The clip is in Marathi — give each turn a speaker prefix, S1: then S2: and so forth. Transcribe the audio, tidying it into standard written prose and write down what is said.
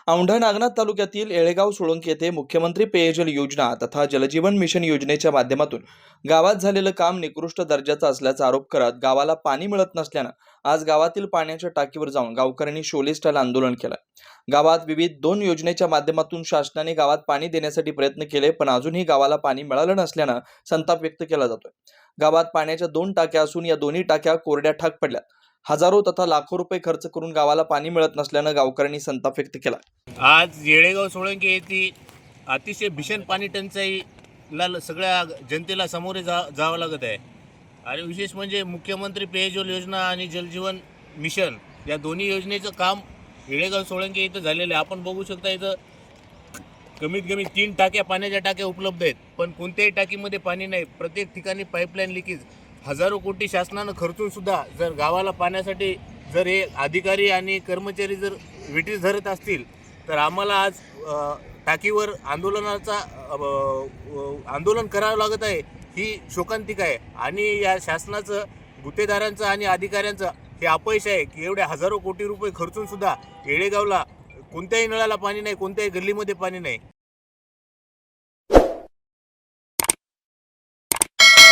S1: औंढा नागनाथ तालुक्यातील येळेगाव सोळंकी येथे मुख्यमंत्री पेयजल योजना तथा जलजीवन मिशन योजनेच्या माध्यमातून गावात झालेलं काम निकृष्ट दर्जाचं असल्याचा आरोप करत गावाला पाणी मिळत नसल्यानं आज गावातील पाण्याच्या टाकीवर जाऊन गावकऱ्यांनी शोले स्टाईल आंदोलन केलं। गावात विविध 2 योजनेच्या माध्यमातून शासनाने गावात पाणी देण्यासाठी प्रयत्न केले, पण अजूनही गावाला पाणी मिळालं नसल्यानं संताप व्यक्त केला जातोय। गावात पाण्याच्या 2 टाक्या असून या दोन्ही टाक्या कोरड्या ठाक पडल्या। हजारो तथा लाखो रुपये खर्च करून गावाला पाणी मिळत नसल्यानं गावकऱ्यांनी संताप व्यक्त केला।
S2: आज येळेगाव सोळंकी येथे अतिशय भीषण पाणी टंचाईला सगळ्या जनतेला सामोरे जावं लागत आहे। आणि विशेष म्हणजे मुख्यमंत्री पेयजल योजना आणि जलजीवन मिशन या दोन्ही योजनेचं काम येळेगाव सोळंकी इथं झालेलं आहे। आपण बघू शकता इथं कमीत कमी 3 टाक्या पाण्याच्या टाक्या उपलब्ध आहेत, पण कोणत्याही टाकीमध्ये पाणी नाही। प्रत्येक ठिकाणी पाईपलाईन लिकेज। हजारो कोटी शासनानं खर्चून सुद्धा जर गावाला पाण्यासाठी जर हे अधिकारी आणि कर्मचारी जर विटीस धरत असतील तर आम्हाला आज टाकीवर आंदोलन करावं लागत आहे। ही शोकांतिका आहे आणि या शासनाचं, गुत्तेदारांचं आणि अधिकाऱ्यांचं हे अपयश आहे की एवढे हजारो कोटी रुपये खर्चून सुद्धा येळेगावला कोणत्याही नळाला पाणी नाही, कोणत्याही गल्लीमध्ये पाणी नाही।